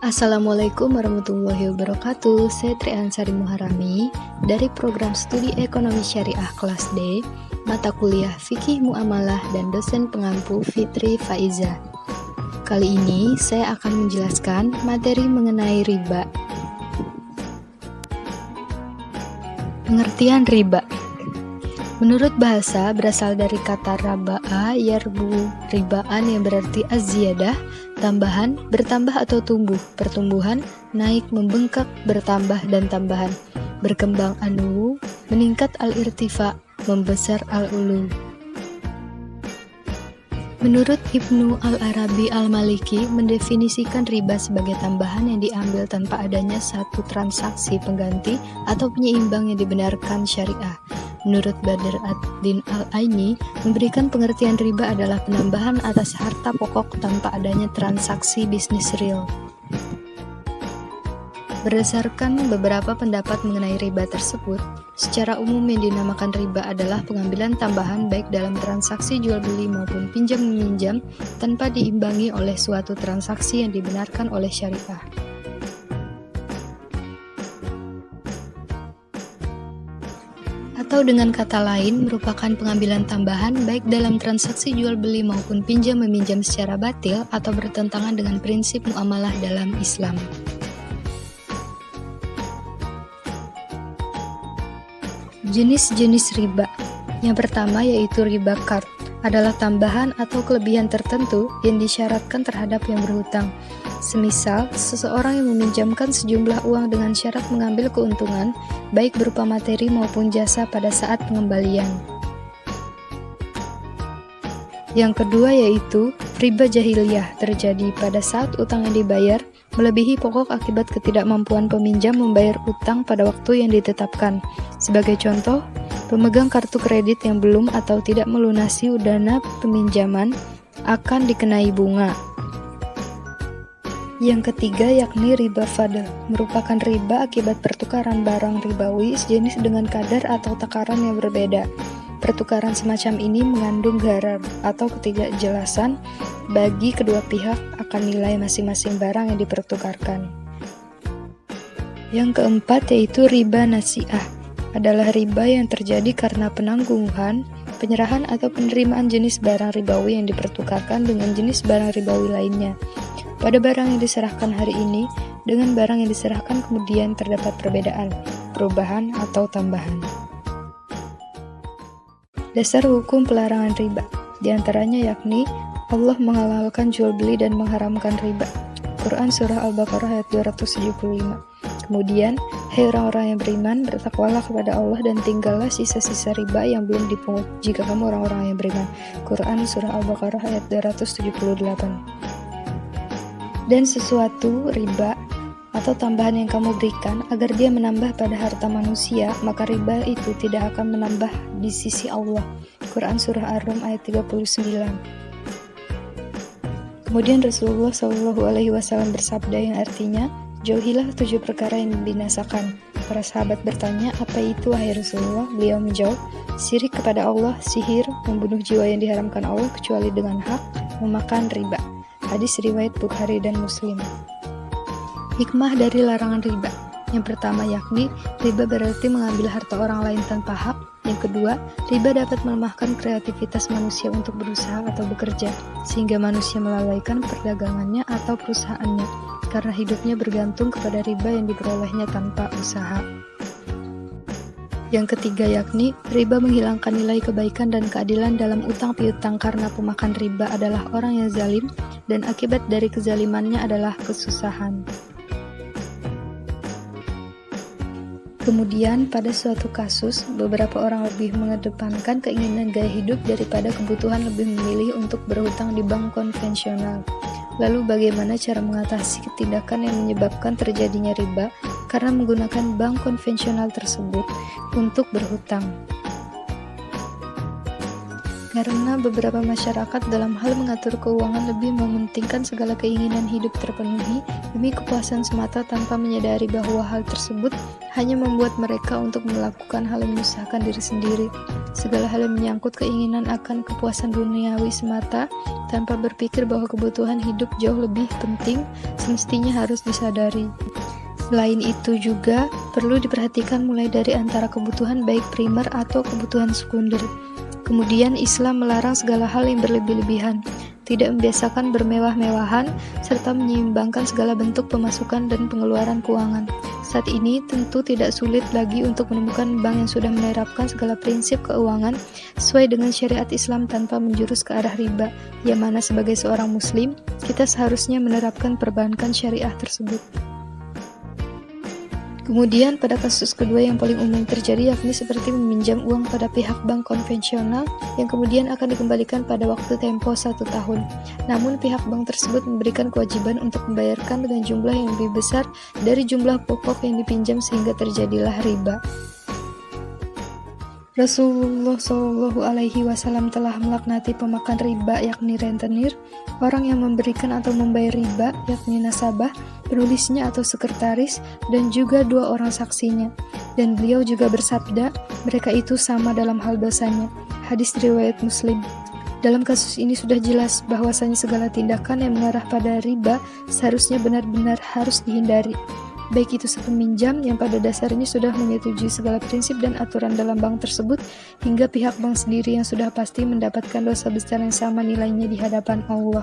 Assalamualaikum warahmatullahi wabarakatuh. Saya Triansari Muharami dari program studi ekonomi syariah kelas D, mata kuliah fikih muamalah dan dosen pengampu Fitri Faiza. Kali ini saya akan menjelaskan materi mengenai riba. Pengertian riba. Menurut bahasa, berasal dari kata raba'a yarbu, ribaan yang berarti az-ziyadah, tambahan, bertambah atau tumbuh, pertumbuhan, naik, membengkak, bertambah dan tambahan, berkembang anu, meningkat al-irtifa, membesar al-ulu. Menurut Ibnu Al-Arabi Al-Maliki mendefinisikan riba sebagai tambahan yang diambil tanpa adanya satu transaksi pengganti atau penyeimbang yang dibenarkan syariah. Menurut Badr ad-Din Al-Aini, memberikan pengertian riba adalah penambahan atas harta pokok tanpa adanya transaksi bisnis real. Berdasarkan beberapa pendapat mengenai riba tersebut, secara umum yang dinamakan riba adalah pengambilan tambahan baik dalam transaksi jual beli maupun pinjam meminjam tanpa diimbangi oleh suatu transaksi yang dibenarkan oleh syariah. Atau dengan kata lain, merupakan pengambilan tambahan baik dalam transaksi jual beli maupun pinjam meminjam secara batil atau bertentangan dengan prinsip muamalah dalam Islam. Jenis-jenis riba. Yang pertama yaitu riba qard, adalah tambahan atau kelebihan tertentu yang disyaratkan terhadap yang berhutang. Semisal, seseorang yang meminjamkan sejumlah uang dengan syarat mengambil keuntungan, baik berupa materi maupun jasa pada saat pengembalian. Yang kedua yaitu riba jahiliyah, terjadi pada saat utang yang dibayar melebihi pokok akibat ketidakmampuan peminjam membayar utang pada waktu yang ditetapkan. Sebagai contoh, pemegang kartu kredit yang belum atau tidak melunasi dana peminjaman akan dikenai bunga. Yang ketiga yakni riba fadl, merupakan riba akibat pertukaran barang ribawi sejenis dengan kadar atau takaran yang berbeda. Pertukaran semacam ini mengandung gharar atau ketidakjelasan bagi kedua pihak akan nilai masing-masing barang yang dipertukarkan. Yang keempat yaitu riba nasi'ah, adalah riba yang terjadi karena penangguhan, penyerahan atau penerimaan jenis barang ribawi yang dipertukarkan dengan jenis barang ribawi lainnya. Pada barang yang diserahkan hari ini dengan barang yang diserahkan kemudian terdapat perbedaan, perubahan atau tambahan. Dasar hukum pelarangan riba, diantaranya yakni Allah menghalalkan jual beli dan mengharamkan riba. Quran Surah Al-Baqarah ayat 275. Kemudian, hai orang-orang yang beriman, bertakwalah kepada Allah dan tinggallah sisa-sisa riba yang belum dipungut jika kamu orang-orang yang beriman. Quran Surah Al-Baqarah ayat 278. Dan sesuatu riba atau tambahan yang kamu berikan agar dia menambah pada harta manusia, maka riba itu tidak akan menambah di sisi Allah. Quran Surah Ar-Rum ayat 39. Kemudian Rasulullah SAW bersabda yang artinya, jauhilah 7 perkara yang membinasakan. Para sahabat bertanya, apa itu wahai Rasulullah? Beliau menjawab, syirik kepada Allah, sihir, membunuh jiwa yang diharamkan Allah kecuali dengan hak, memakan riba. Hadis riwayat Bukhari dan Muslim. Hikmah dari larangan riba. Yang pertama yakni, riba berarti mengambil harta orang lain tanpa hak. Yang kedua, riba dapat melemahkan kreativitas manusia untuk berusaha atau bekerja, sehingga manusia melalaikan perdagangannya atau perusahaannya, karena hidupnya bergantung kepada riba yang diperolehnya tanpa usaha. Yang ketiga yakni, riba menghilangkan nilai kebaikan dan keadilan dalam utang piutang karena pemakan riba adalah orang yang zalim dan akibat dari kezalimannya adalah kesusahan. Kemudian, pada suatu kasus, beberapa orang lebih mengedepankan keinginan gaya hidup daripada kebutuhan lebih memilih untuk berhutang di bank konvensional. Lalu bagaimana cara mengatasi tindakan yang menyebabkan terjadinya riba karena menggunakan bank konvensional tersebut untuk berhutang? Karena beberapa masyarakat dalam hal mengatur keuangan lebih mementingkan segala keinginan hidup terpenuhi demi kepuasan semata tanpa menyadari bahwa hal tersebut hanya membuat mereka untuk melakukan hal yang menyusahkan diri sendiri, segala hal yang menyangkut keinginan akan kepuasan duniawi semata, tanpa berpikir bahwa kebutuhan hidup jauh lebih penting, semestinya harus disadari. Selain itu juga perlu diperhatikan mulai dari antara kebutuhan baik primer atau kebutuhan sekunder. Kemudian Islam melarang segala hal yang berlebih-lebihan, tidak membiasakan bermewah-mewahan, serta menyeimbangkan segala bentuk pemasukan dan pengeluaran keuangan. Saat ini tentu tidak sulit lagi untuk menemukan bank yang sudah menerapkan segala prinsip keuangan sesuai dengan syariat Islam tanpa menjurus ke arah riba, yang mana sebagai seorang muslim, kita seharusnya menerapkan perbankan syariah tersebut. Kemudian pada kasus kedua yang paling umum terjadi, yakni seperti meminjam uang pada pihak bank konvensional yang kemudian akan dikembalikan pada waktu tempo 1 tahun. Namun pihak bank tersebut memberikan kewajiban untuk membayarkan dengan jumlah yang lebih besar dari jumlah pokok yang dipinjam sehingga terjadilah riba. Rasulullah Shallallahu Alaihi Wasallam telah melaknati pemakan riba, yakni rentenir, orang yang memberikan atau membayar riba, yakni nasabah, penulisnya atau sekretaris, dan juga 2 orang saksinya. Dan beliau juga bersabda, mereka itu sama dalam hal dosanya. Hadis riwayat Muslim. Dalam kasus ini sudah jelas bahwasanya segala tindakan yang mengarah pada riba seharusnya benar-benar harus dihindari. Baik itu sepeminjam yang pada dasarnya sudah menyetujui segala prinsip dan aturan dalam bank tersebut, hingga pihak bank sendiri yang sudah pasti mendapatkan dosa besar yang sama nilainya di hadapan Allah.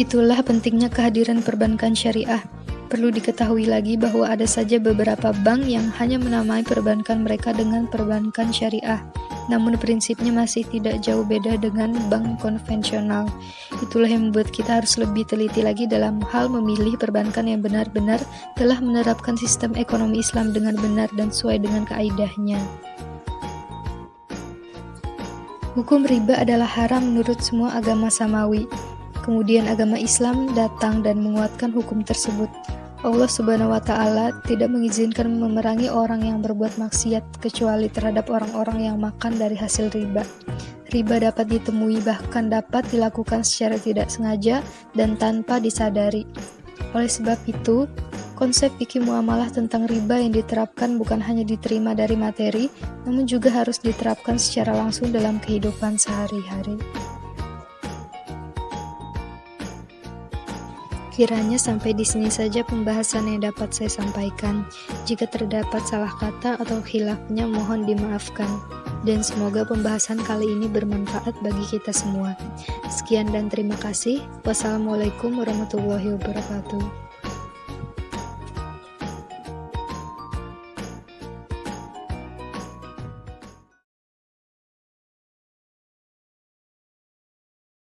Itulah pentingnya kehadiran perbankan syariah. Perlu diketahui lagi bahwa ada saja beberapa bank yang hanya menamai perbankan mereka dengan perbankan syariah, namun prinsipnya masih tidak jauh beda dengan bank konvensional. Itulah yang membuat kita harus lebih teliti lagi dalam hal memilih perbankan yang benar-benar telah menerapkan sistem ekonomi Islam dengan benar dan sesuai dengan kaidahnya. Hukum riba adalah haram menurut semua agama samawi. Kemudian agama Islam datang dan menguatkan hukum tersebut. Allah Subhanahu wa Ta'ala tidak mengizinkan memerangi orang yang berbuat maksiat kecuali terhadap orang-orang yang makan dari hasil riba. Riba dapat ditemui, bahkan dapat dilakukan secara tidak sengaja dan tanpa disadari. Oleh sebab itu, konsep fikih muamalah tentang riba yang diterapkan bukan hanya diterima dari materi, namun juga harus diterapkan secara langsung dalam kehidupan sehari-hari. Kiranya sampai di sini saja pembahasan yang dapat saya sampaikan. Jika terdapat salah kata atau khilafnya, mohon dimaafkan. Dan semoga pembahasan kali ini bermanfaat bagi kita semua. Sekian dan terima kasih. Wassalamualaikum warahmatullahi wabarakatuh.